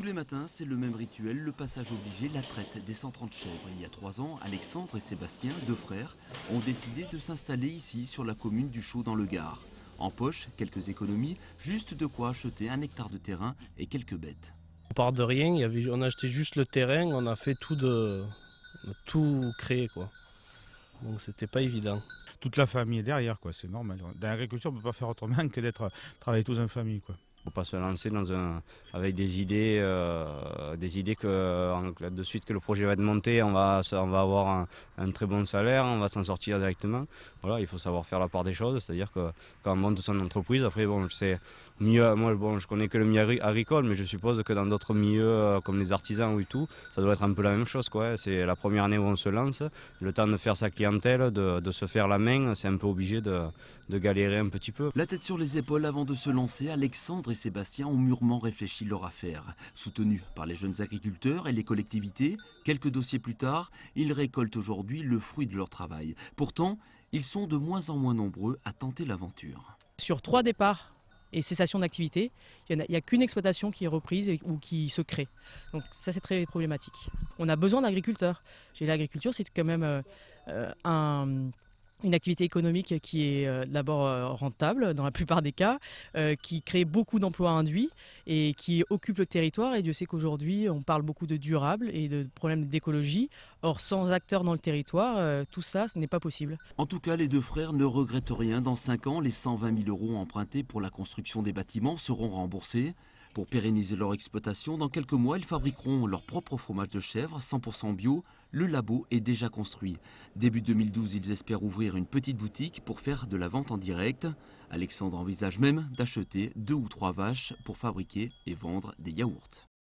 Tous les matins, c'est le même rituel, le passage obligé, la traite des 130 chèvres. Il y a 3 ans, Alexandre et Sébastien, deux frères, ont décidé de s'installer ici, sur la commune du Chaux dans le Gard. En poche, quelques économies, juste de quoi acheter 1 hectare de terrain et quelques bêtes. On part de rien, on a acheté juste le terrain, on a fait tout créer quoi. Donc c'était pas évident. Toute la famille est derrière, quoi, c'est normal. Dans l'agriculture, on ne peut pas faire autrement que d'être travailler tous en famille, quoi. Il ne faut pas se lancer avec des idées que de suite que le projet va être monté, on va avoir un très bon salaire, on va s'en sortir directement. Voilà, il faut savoir faire la part des choses, c'est-à-dire que quand on monte son entreprise, après bon, je sais mieux, moi bon, je connais que le milieu agricole, mais je suppose que dans d'autres milieux comme les artisans ou tout, ça doit être un peu la même chose, quoi. C'est la première année où on se lance, le temps de faire sa clientèle, de se faire la main, c'est un peu obligé de galérer un petit peu. La tête sur les épaules avant de se lancer, Alexandre et Sébastien ont mûrement réfléchi leur affaire. Soutenus par les jeunes agriculteurs et les collectivités, quelques dossiers plus tard, ils récoltent aujourd'hui le fruit de leur travail. Pourtant, ils sont de moins en moins nombreux à tenter l'aventure. Sur 3 départs et cessation d'activité, il n'y a qu'une exploitation qui est reprise ou qui se crée. Donc ça, c'est très problématique. On a besoin d'agriculteurs. L'agriculture, c'est quand même une activité économique qui est d'abord rentable dans la plupart des cas, qui crée beaucoup d'emplois induits et qui occupe le territoire. Et Dieu sait qu'aujourd'hui, on parle beaucoup de durable et de problèmes d'écologie. Or, sans acteurs dans le territoire, tout ça, ce n'est pas possible. En tout cas, les deux frères ne regrettent rien. Dans 5 ans, les 120 000 € empruntés pour la construction des bâtiments seront remboursés. Pour pérenniser leur exploitation, dans quelques mois, ils fabriqueront leur propre fromage de chèvre, 100% bio. Le labo est déjà construit. Début 2012, ils espèrent ouvrir une petite boutique pour faire de la vente en direct. Alexandre envisage même d'acheter 2 ou 3 vaches pour fabriquer et vendre des yaourts.